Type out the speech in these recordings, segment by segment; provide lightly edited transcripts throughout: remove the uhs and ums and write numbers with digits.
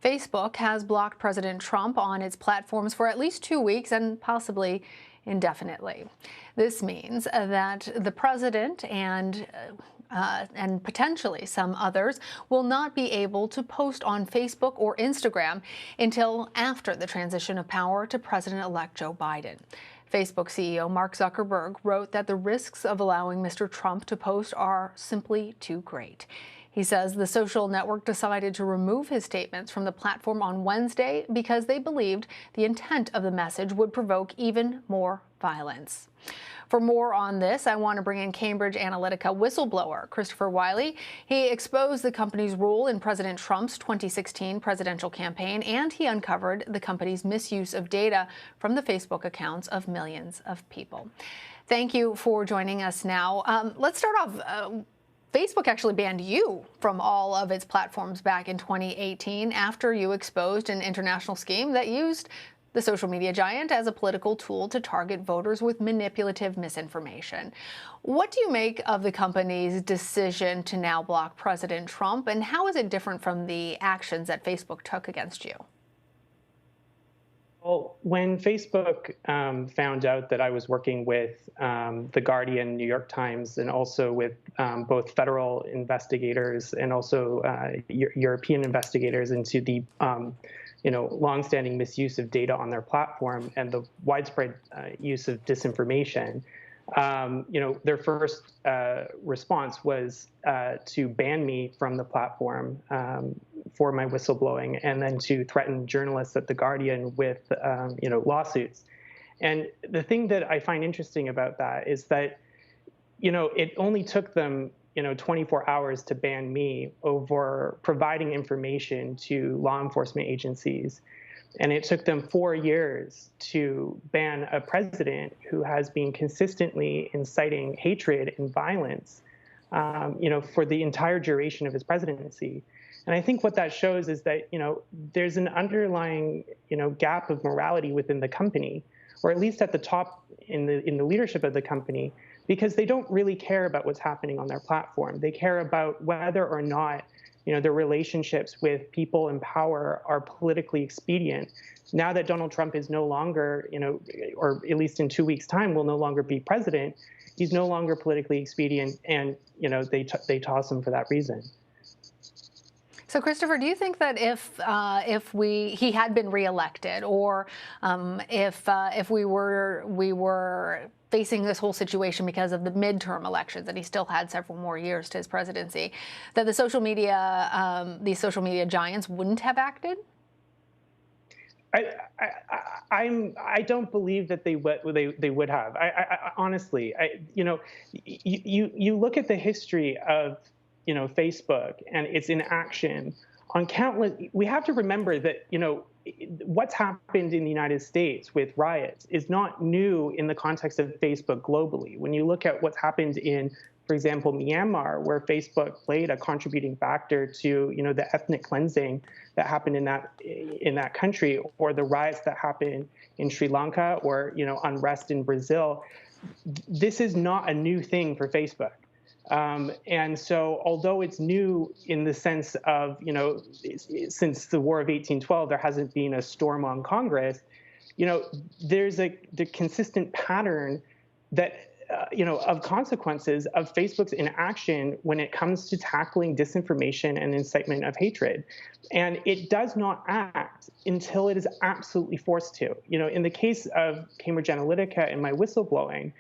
Facebook has blocked President Trump on its platforms for at least 2 weeks and possibly indefinitely. This means that the president and potentially some others will not be able to post on Facebook or Instagram until after the transition of power to President-elect Joe Biden. Facebook CEO Mark Zuckerberg wrote that the risks of allowing Mr. Trump to post are simply too great. He says the social network decided to remove his statements from the platform on Wednesday because they believed the intent of the message would provoke even more violence. For more on this, I want to bring in Cambridge Analytica whistleblower Christopher Wylie. He exposed the company's role in President Trump's 2016 presidential campaign, and he uncovered the company's misuse of data from the Facebook accounts of millions of people. Thank you for joining us now. Let's start off. Facebook actually banned you from all of its platforms back in 2018 after you exposed an international scheme that used the social media giant as a political tool to target voters with manipulative misinformation. What do you make of the company's decision to now block President Trump, and how is it different from the actions that Facebook took against you? Well, when Facebook found out that I was working with The Guardian, New York Times, and also with both federal investigators and also European investigators into the longstanding misuse of data on their platform and the widespread use of disinformation, their first response was to ban me from the platform for my whistleblowing, and then to threaten journalists at The Guardian with, lawsuits. And the thing that I find interesting about that is that, it only took them, 24 hours to ban me over providing information to law enforcement agencies. And it took them 4 years to ban a president who has been consistently inciting hatred and violence, for the entire duration of his presidency. And I think what that shows is that, there's an underlying, gap of morality within the company, or at least at the top in the leadership of the company, because they don't really care about what's happening on their platform. They care about whether or not their relationships with people in power are politically expedient. Now that Donald Trump is no longer, or at least in 2 weeks' time will no longer be president, he's no longer politically expedient, and they toss him for that reason. So, Christopher, do you think that if he had been reelected, or if we were facing this whole situation because of the midterm elections, and he still had several more years to his presidency, that the social media, these social media giants wouldn't have acted? I don't believe that they would have. Honestly, you look at the history of Facebook and its inaction on countless. We have to remember that what's happened in the United States with riots is not new in the context of Facebook globally. When you look at what's happened in, for example, Myanmar, where Facebook played a contributing factor to the ethnic cleansing that happened in that country, or the riots that happened in Sri Lanka, or unrest in Brazil, this is not a new thing for Facebook. And so, although it's new in the sense of, since the War of 1812, there hasn't been a storm on Congress, there's the consistent pattern that, of consequences of Facebook's inaction when it comes to tackling disinformation and incitement of hatred. And it does not act until it is absolutely forced to. In the case of Cambridge Analytica and my whistleblowing,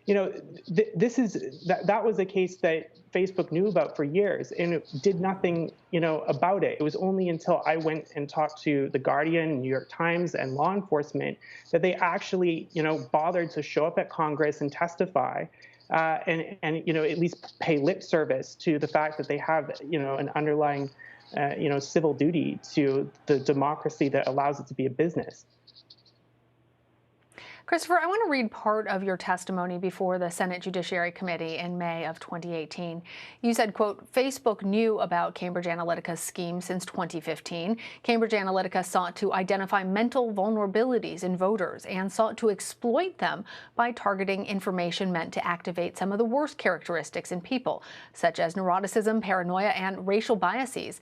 that was a case that Facebook knew about for years, and it did nothing, about it. It was only until I went and talked to The Guardian, New York Times, and law enforcement that they actually, bothered to show up at Congress and testify, and at least pay lip service to the fact that they have, an underlying, civil duty to the democracy that allows it to be a business. Christopher, I want to read part of your testimony before the Senate Judiciary Committee in May of 2018. You said, quote, Facebook knew about Cambridge Analytica's scheme since 2015. Cambridge Analytica sought to identify mental vulnerabilities in voters and sought to exploit them by targeting information meant to activate some of the worst characteristics in people, such as neuroticism, paranoia, and racial biases.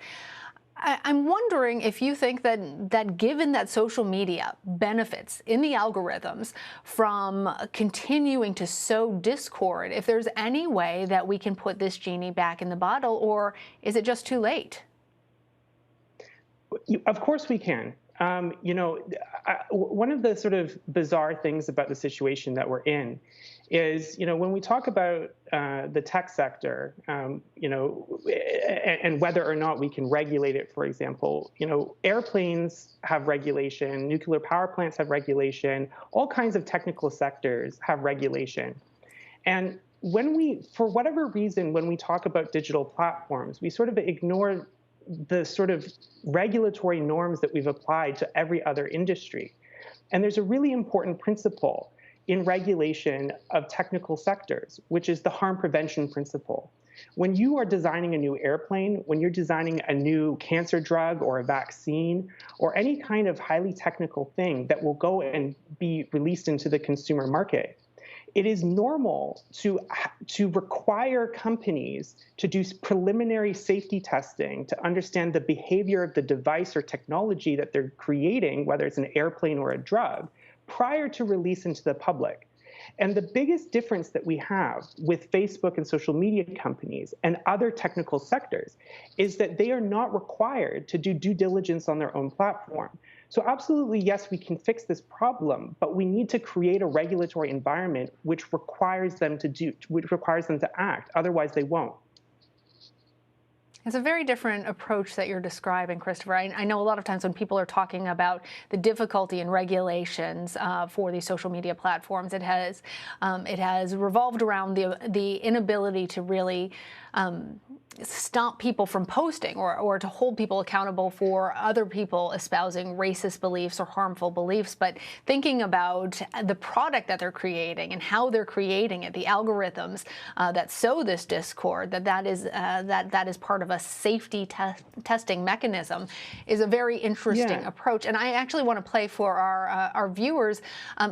I'm wondering if you think that given that social media benefits in the algorithms from continuing to sow discord, if there's any way that we can put this genie back in the bottle, or is it just too late? Of course we can. One of the sort of bizarre things about the situation that we're in is, when we talk about the tech sector, and whether or not we can regulate it, for example, airplanes have regulation, nuclear power plants have regulation, all kinds of technical sectors have regulation. And for whatever reason, when we talk about digital platforms, we sort of ignore the sort of regulatory norms that we've applied to every other industry. And there's a really important principle in regulation of technical sectors, which is the harm prevention principle. When you are designing a new airplane, when you're designing a new cancer drug or a vaccine, or any kind of highly technical thing that will go and be released into the consumer market, it is normal to require companies to do preliminary safety testing to understand the behavior of the device or technology that they're creating, whether it's an airplane or a drug, prior to release into the public. And the biggest difference that we have with Facebook and social media companies and other technical sectors is that they are not required to do due diligence on their own platform. So absolutely, yes, we can fix this problem, but we need to create a regulatory environment which requires them to act. Otherwise, they won't. It's a very different approach that you're describing, Christopher. I know a lot of times when people are talking about the difficulty in regulations for these social media platforms, it has revolved around the inability to really stop people from posting or to hold people accountable for other people espousing racist beliefs or harmful beliefs. But thinking about the product that they're creating and how they're creating it, the algorithms that sow this discord, that is part of a safety testing mechanism, is a very interesting approach. And I actually want to play for our viewers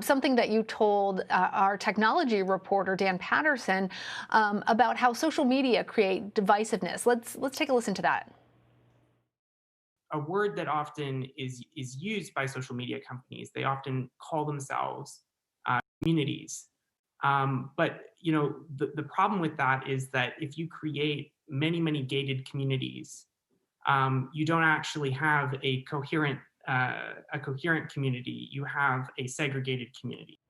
something that you told our technology reporter, Dan Patterson, about how social media create divisiveness. Let's take a listen to that. A word that often is used by social media companies. They often call themselves communities. But the problem with that is that if you create many gated communities, you don't actually have a coherent community. You have a segregated community.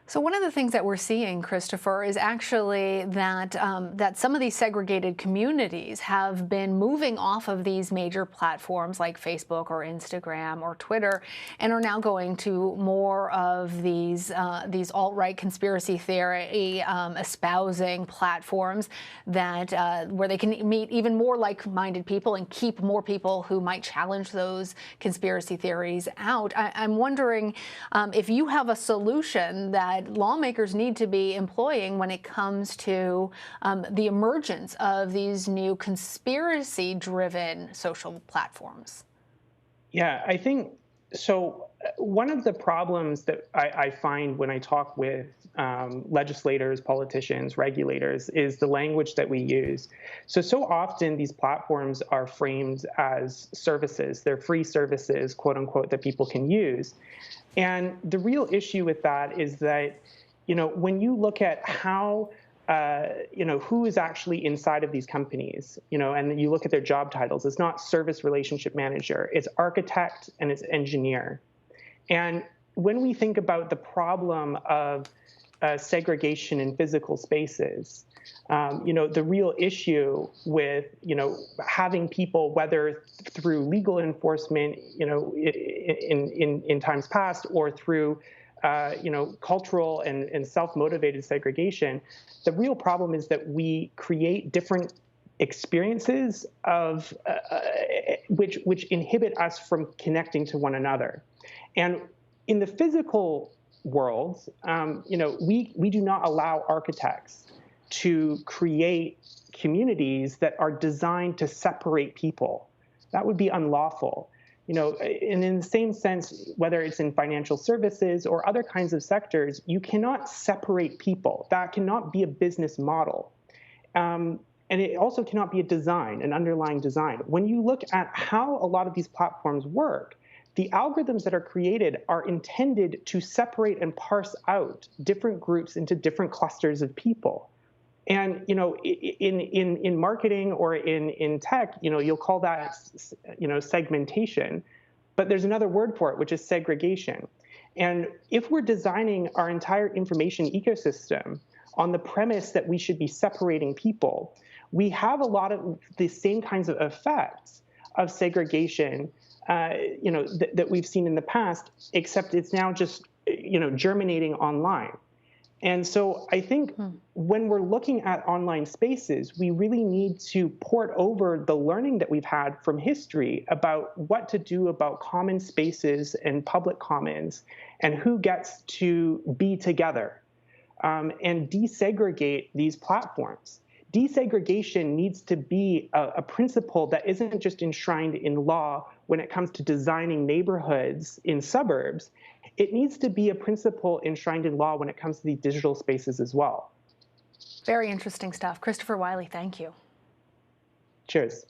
So one of the things that we're seeing, Christopher, is actually that that some of these segregated communities have been moving off of these major platforms like Facebook or Instagram or Twitter, and are now going to more of these alt-right conspiracy theory espousing platforms that where they can meet even more like-minded people and keep more people who might challenge those conspiracy theories out. I'm wondering if you have a solution that lawmakers need to be employing when it comes to the emergence of these new conspiracy-driven social platforms. Yeah, I think so. One of the problems that I find when I talk with legislators, politicians, regulators is the language that we use. So often these platforms are framed as services. They're free services, quote unquote, that people can use. And the real issue with that is that, when you look at how, who is actually inside of these companies, and you look at their job titles, it's not service relationship manager, it's architect and it's engineer. And when we think about the problem of segregation in physical spaces, the real issue with, having people, whether through legal enforcement, in times past or through, cultural and self-motivated segregation, the real problem is that we create different experiences of which inhibit us from connecting to one another. And in the physical world, we do not allow architects to create communities that are designed to separate people. That would be unlawful. And in the same sense, whether it's in financial services or other kinds of sectors, you cannot separate people. That cannot be a business model. and it also cannot be a design, an underlying design. When you look at how a lot of these platforms work, the algorithms that are created are intended to separate and parse out different groups into different clusters of people. And in marketing or in tech, you'll call that segmentation, but there's another word for it, which is segregation. And if we're designing our entire information ecosystem on the premise that we should be separating people, we have a lot of the same kinds of effects of segregation that we've seen in the past, except it's now just germinating online. And so I think when we're looking at online spaces, we really need to port over the learning that we've had from history about what to do about common spaces and public commons and who gets to be together, and desegregate these platforms. Desegregation needs to be a principle that isn't just enshrined in law when it comes to designing neighborhoods in suburbs. It needs to be a principle enshrined in law when it comes to these digital spaces as well. Very interesting stuff. Christopher Wylie, thank you. Cheers.